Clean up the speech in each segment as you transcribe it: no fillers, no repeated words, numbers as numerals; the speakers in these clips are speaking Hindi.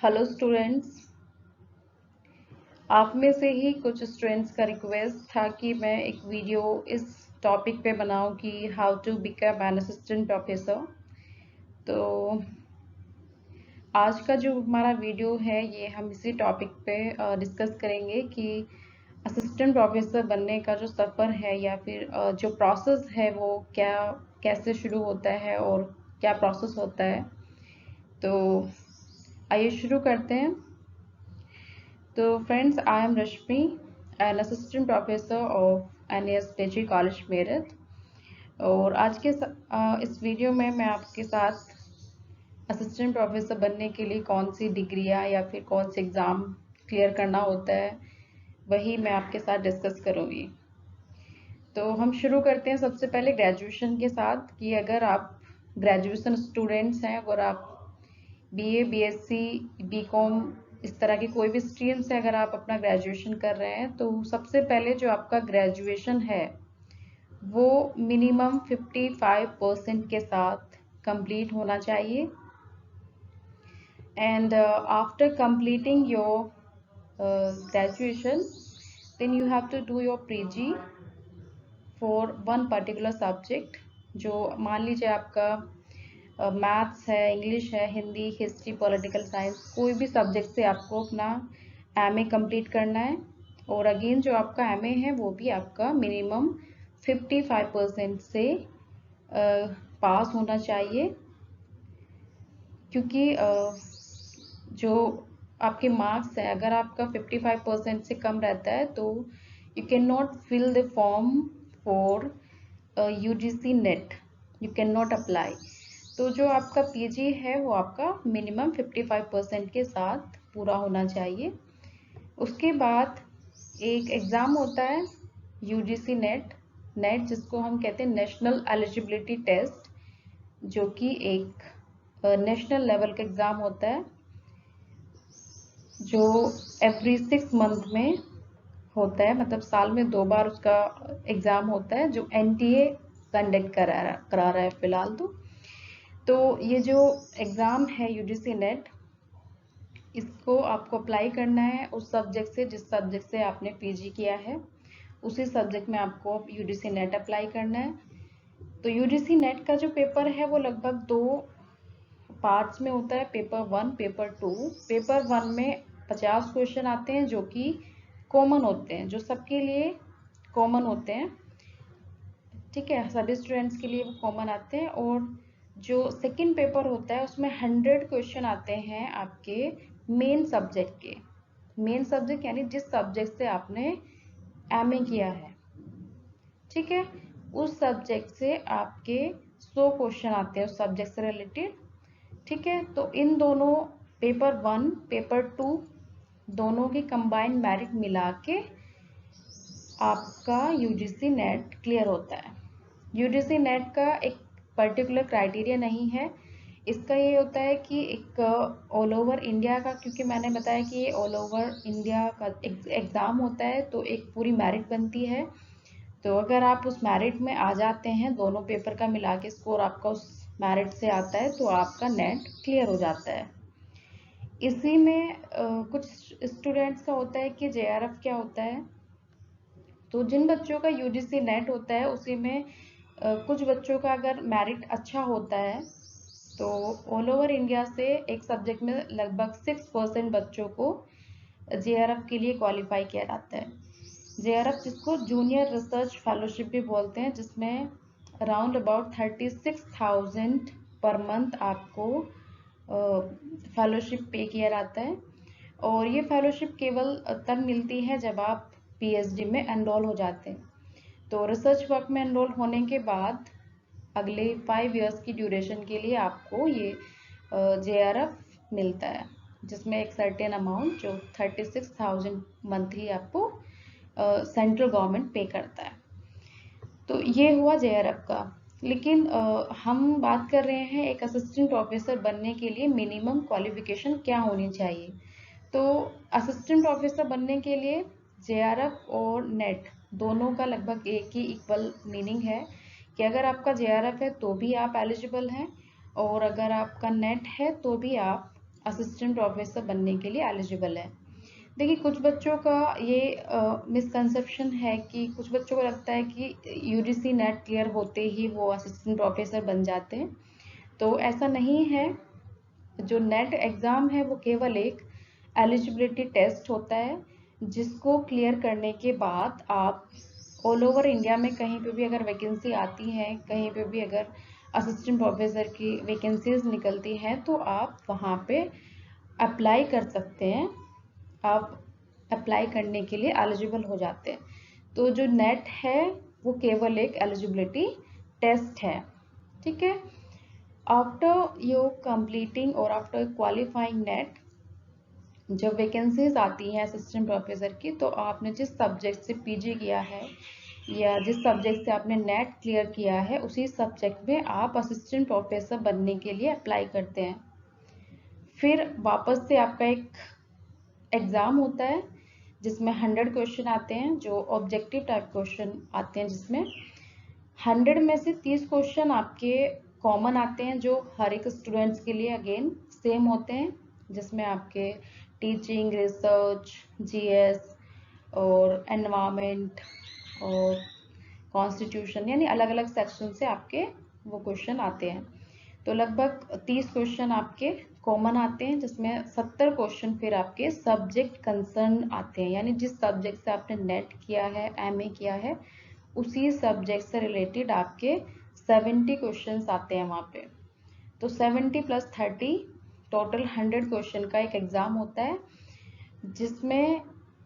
Hello students. आप में से ही कुछ स्टूडेंट्स का रिक्वेस्ट था कि मैं एक वीडियो इस टॉपिक पे बनाऊं कि how to become an assistant professor. तो आज का जो हमारा वीडियो है ये हम इसी टॉपिक पे डिस्कस करेंगे कि असिस्टेंट प्रोफेसर बनने का जो सफ़र है या फिर जो प्रोसेस है वो क्या कैसे शुरू होता है और क्या प्रोसेस होता है। तो आइए शुरू करते हैं। तो friends, I am Rashmi, N assistant professor of NAS Techi college Meerut. और आज के इस वीडियो में मैं आपके साथ असिस्टेंट प्रोफेसर बनने के लिए कौन सी डिग्रियां या फिर कौन से एग्ज़ाम क्लियर करना होता है वही मैं आपके साथ डिस्कस करूँगी। तो हम शुरू करते हैं सबसे पहले ग्रेजुएशन के साथ कि अगर आप ग्रेजुएशन स्टूडेंट्स हैं, अगर आप BA, BSc, BCom इस तरह की कोई भी स्ट्रीम से अगर आप अपना ग्रेजुएशन कर रहे हैं तो सबसे पहले जो आपका ग्रेजुएशन है वो मिनिमम 55% के साथ कंप्लीट होना चाहिए। And after completing your graduation then you have to do your PG for one particular subject। जो मान लीजिए आपका मैथ्स है, इंग्लिश है, हिंदी, हिस्ट्री, पॉलिटिकल साइंस, कोई भी सब्जेक्ट से आपको अपना MA कंप्लीट करना है। और अगेन जो आपका MA है वो भी आपका मिनिमम 55% से पास होना चाहिए, क्योंकि जो आपके मार्क्स है अगर आपका 55% से कम रहता है तो you can not fill the form for UGC net, you can not apply. तो जो आपका PG है वो आपका मिनिमम 55% के साथ पूरा होना चाहिए। उसके बाद एक एग्ज़ाम होता है UGC नेट जिसको हम कहते हैं नेशनल एलिजिबिलिटी टेस्ट, जो कि एक नेशनल लेवल का एग्ज़ाम होता है जो एवरी 6 मंथ में होता है, मतलब साल में 2 बार उसका एग्ज़ाम होता है जो NTA कंडक्ट करा रहा है फ़िलहाल। तो ये जो एग्ज़ाम है UGC नेट, इसको आपको अप्लाई करना है उस सब्जेक्ट से जिस सब्जेक्ट से आपने PG किया है, उसी सब्जेक्ट में आपको UGC नेट अप्लाई करना है। तो UGC नेट का जो पेपर है वो लगभग 2 पार्ट्स में होता है, पेपर 1, पेपर 2। पेपर 1 में 50 क्वेश्चन आते हैं जो कि कॉमन होते हैं, जो सबके लिए कॉमन होते हैं, ठीक है, सभी स्टूडेंट्स के लिए वो कॉमन आते हैं। और जो सेकंड पेपर होता है उसमें 100 क्वेश्चन आते हैं आपके मेन सब्जेक्ट के। मेन सब्जेक्ट यानी जिस सब्जेक्ट से आपने MA किया है, ठीक है, उस सब्जेक्ट से आपके 100 क्वेश्चन आते हैं उस सब्जेक्ट से रिलेटेड, ठीक है। तो इन दोनों पेपर 1, पेपर 2 दोनों की कंबाइंड मेरिट मिला के आपका UGC नेट क्लियर होता है। UGC नेट का एक पर्टिकुलर क्राइटेरिया नहीं है, इसका ये होता है कि एक ऑल ओवर इंडिया का, क्योंकि मैंने बताया कि ये ऑल ओवर इंडिया का एग्ज़ाम होता है तो एक पूरी मेरिट बनती है। तो अगर आप उस मेरिट में आ जाते हैं, दोनों पेपर का मिला के स्कोर आपका उस मेरिट से आता है तो आपका नेट क्लियर हो जाता है। इसी में कुछ स्टूडेंट्स का होता है कि JRF क्या होता है। तो जिन बच्चों का UGC नेट होता है उसी में कुछ बच्चों का अगर मेरिट अच्छा होता है तो ऑल ओवर इंडिया से एक सब्जेक्ट में लगभग 6% बच्चों को JRF के लिए क्वालिफाई किया जाता है। JRF जिसको जूनियर रिसर्च फेलोशिप भी बोलते हैं, जिसमें अराउंड अबाउट 36,000 पर मंथ आपको फेलोशिप पे किया जाता है। और ये फेलोशिप केवल तब मिलती है जब आप PhD में एनरोल हो जाते हैं। तो रिसर्च वर्क में एनरोल होने के बाद अगले 5 इयर्स की ड्यूरेशन के लिए आपको ये JRF मिलता है, जिसमें एक सर्टेन अमाउंट जो 36,000 मंथली आपको सेंट्रल गवर्नमेंट पे करता है। तो ये हुआ JRF का। लेकिन हम बात कर रहे हैं एक असिस्टेंट प्रोफेसर बनने के लिए मिनिमम क्वालिफिकेशन क्या होनी चाहिए। तो असिस्टेंट प्रोफेसर बनने के लिए JRF और नेट दोनों का लगभग एक ही इक्वल मीनिंग है कि अगर आपका JRF है तो भी आप एलिजिबल हैं, और अगर आपका नेट है तो भी आप असिस्टेंट प्रोफेसर बनने के लिए एलिजिबल है। देखिए कुछ बच्चों का ये मिसकंसेप्शन है कि कुछ बच्चों को लगता है कि यूजीसी नेट क्लियर होते ही वो असिस्टेंट प्रोफेसर बन जाते हैं, तो ऐसा नहीं है। जो नेट एग्ज़ाम है वो केवल एक एलिजिबिलिटी टेस्ट होता है, जिसको क्लियर करने के बाद आप ऑल ओवर इंडिया में कहीं पे भी अगर वैकेंसी आती है, कहीं पे भी अगर असिस्टेंट प्रोफेसर की वैकेंसीज निकलती हैं, तो आप वहाँ पे अप्लाई कर सकते हैं। आप अप्लाई करने के लिए एलिजिबल हो जाते हैं। तो जो नेट है वो केवल एक एलिजिबिलिटी टेस्ट है, ठीक है। आफ्टर यू कंप्लीटिंग और आफ्टर क्वालिफाइंग नेट, जब वैकेंसीज आती हैं असिस्टेंट प्रोफेसर की, तो आपने जिस सब्जेक्ट से पीजी किया है या जिस सब्जेक्ट से आपने नेट क्लियर किया है, उसी सब्जेक्ट में आप असिस्टेंट प्रोफेसर बनने के लिए अप्लाई करते हैं। फिर वापस से आपका एक एग्ज़ाम होता है जिसमें 100 क्वेश्चन आते हैं, जो ऑब्जेक्टिव टाइप क्वेश्चन आते हैं, जिसमें 100 में से 30 क्वेश्चन आपके कॉमन आते हैं, जो हर एक स्टूडेंट्स के लिए अगेन सेम होते हैं, जिसमें आपके टीचिंग, रिसर्च, जीएस और एनवायरनमेंट और कॉन्स्टिट्यूशन, यानी अलग अलग सेक्शन से आपके वो क्वेश्चन आते हैं। तो लगभग 30 क्वेश्चन आपके कॉमन आते हैं, जिसमें 70 क्वेश्चन फिर आपके सब्जेक्ट कंसर्न आते हैं, यानी जिस सब्जेक्ट से आपने नेट किया है, एमए किया है, उसी सब्जेक्ट से रिलेटेड आपके 70 क्वेश्चंस आते हैं वहाँ पे। तो 70 + 30 टोटल 100 क्वेश्चन का एक एग्ज़ाम होता है, जिसमें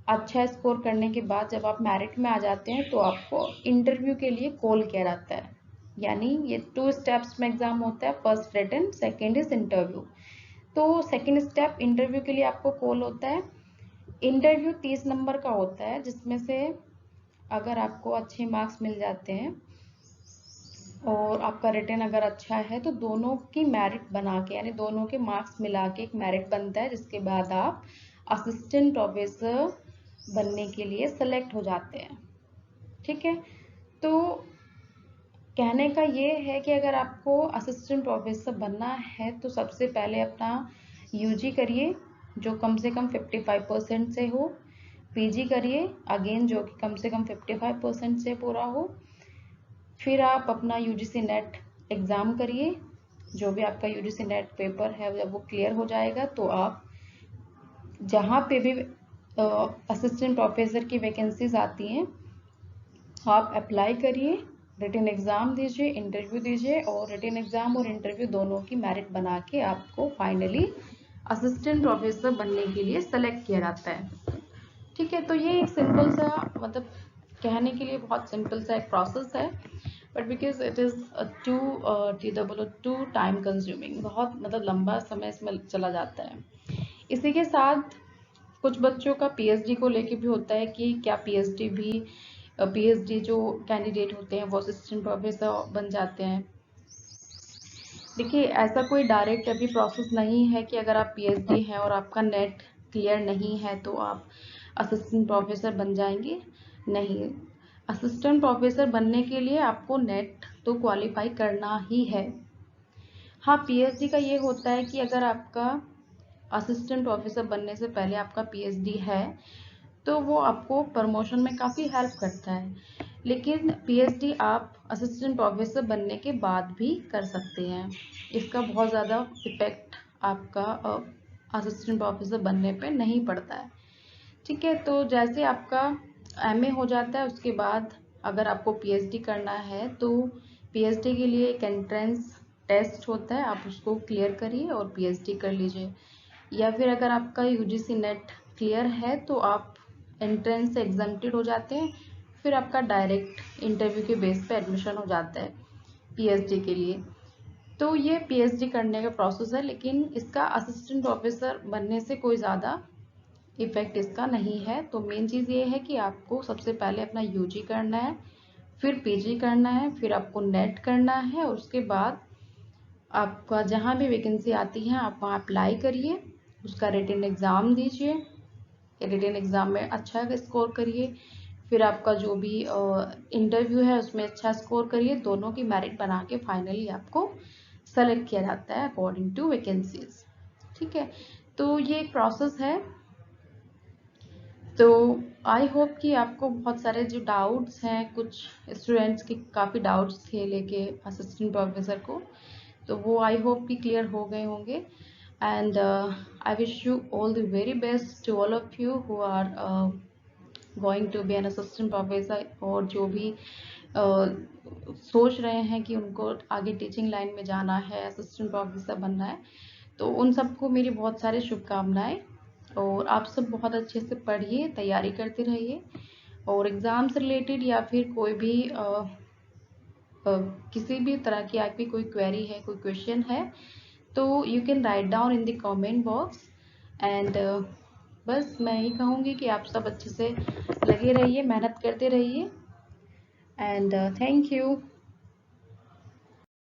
अच्छा स्कोर करने के बाद जब आप मेरिट में आ जाते हैं तो आपको इंटरव्यू के लिए कॉल किया जाता है। यानी ये 2 स्टेप्स में एग्ज़ाम होता है, first written, second is interview. तो सेकेंड स्टेप इंटरव्यू के लिए आपको कॉल होता है। इंटरव्यू 30 नंबर का होता है, जिसमें से अगर आपको अच्छे मार्क्स मिल जाते हैं और आपका रिटन अगर अच्छा है, तो दोनों की मेरिट बना के, यानी दोनों के मार्क्स मिला के एक मेरिट बनता है, जिसके बाद आप असिस्टेंट प्रोफेसर बनने के लिए सेलेक्ट हो जाते हैं, ठीक है। तो कहने का ये है कि अगर आपको असिस्टेंट प्रोफेसर बनना है तो सबसे पहले अपना यूजी करिए, जो कम से कम 55% से हो। पीजी करिए अगेन, जो कि कम से कम 55% से पूरा हो। फिर आप अपना यूजीसी नेट एग्ज़ाम करिए, जो भी आपका यूजीसी नेट पेपर है जब वो क्लियर हो जाएगा, तो आप जहाँ पे भी असिस्टेंट प्रोफेसर की वैकेंसीज आती हैं, आप अप्लाई करिए, रिटन एग्ज़ाम दीजिए, इंटरव्यू दीजिए, और रिटन एग्ज़ाम और इंटरव्यू दोनों की मेरिट बना के आपको फाइनली असिस्टेंट प्रोफेसर बनने के लिए सेलेक्ट किया जाता है, ठीक है। तो ये एक सिंपल सा, मतलब कहने के लिए बहुत सिंपल सा एक प्रोसेस है, but because it is too time consuming, बहुत मतलब लंबा समय इसमें चला जाता है। इसी के साथ कुछ बच्चों का पीएचडी को लेके भी होता है कि क्या पीएचडी जो कैंडिडेट होते हैं वो असिस्टेंट प्रोफेसर बन जाते हैं। देखिए ऐसा कोई डायरेक्ट अभी प्रोसेस नहीं है कि अगर आप पीएचडी हैं और आपका नेट क्लियर नहीं है तो आप असिस्टेंट प्रोफेसर बन जाएंगे, नहीं। असिस्टेंट प्रोफेसर बनने के लिए आपको नेट तो क्वालिफाई करना ही है। हाँ, पीएचडी का ये होता है कि अगर आपका असिस्टेंट प्रोफेसर बनने से पहले आपका पीएचडी है तो वो आपको प्रमोशन में काफ़ी हेल्प करता है, लेकिन पीएचडी आप असिस्टेंट प्रोफेसर बनने के बाद भी कर सकते हैं। इसका बहुत ज़्यादा इफेक्ट आपका असिस्टेंट प्रोफेसर बनने पे नहीं पड़ता है, ठीक है। तो जैसे आपका एमए हो जाता है, उसके बाद अगर आपको पीएचडी करना है तो पीएचडी के लिए एक एंट्रेंस टेस्ट होता है, आप उसको क्लियर करिए और पीएचडी कर लीजिए। या फिर अगर आपका यूजीसी नेट क्लियर है तो आप एंट्रेंस से एग्जम्प्टेड हो जाते हैं, फिर आपका डायरेक्ट इंटरव्यू के बेस पे एडमिशन हो जाता है पीएचडी के लिए। तो ये पीएचडी करने का प्रोसेस है, लेकिन इसका असिस्टेंट प्रोफेसर बनने से कोई ज़्यादा इफेक्ट इसका नहीं है। तो मेन चीज़ ये है कि आपको सबसे पहले अपना यूजी करना है, फिर पीजी करना है, फिर आपको नेट करना है, और उसके बाद आपका जहाँ भी वैकेंसी आती है आप वहाँ अप्लाई करिए, उसका रिटन एग्ज़ाम दीजिए, रिटन एग्ज़ाम में अच्छा स्कोर करिए, फिर आपका जो भी इंटरव्यू है उसमें अच्छा स्कोर करिए, दोनों की मेरिट बना के फाइनली आपको सेलेक्ट किया जाता है अकॉर्डिंग टू वैकेंसीज, ठीक है। ठीक है, तो ये एक प्रोसेस है। तो आई होप कि आपको बहुत सारे जो डाउट्स हैं, कुछ स्टूडेंट्स के काफ़ी डाउट्स थे लेके असिस्टेंट प्रोफेसर को, तो वो आई होप कि क्लियर हो गए होंगे। And I wish you all the very best to all of you who are going to be an assistant professor, और जो भी सोच रहे हैं कि उनको आगे टीचिंग लाइन में जाना है, असिस्टेंट प्रोफेसर बनना है, तो उन सबको मेरी बहुत सारी शुभकामनाएं। और आप सब बहुत अच्छे से पढ़िए, तैयारी करते रहिए, और एग्ज़ाम से रिलेटेड या फिर कोई भी किसी भी तरह की आपकी कोई क्वेरी है, कोई क्वेश्चन है, तो you can write down in the comment box. And बस मैं यही कहूँगी कि आप सब अच्छे से लगे रहिए, मेहनत करते रहिए, एंड थैंक यू।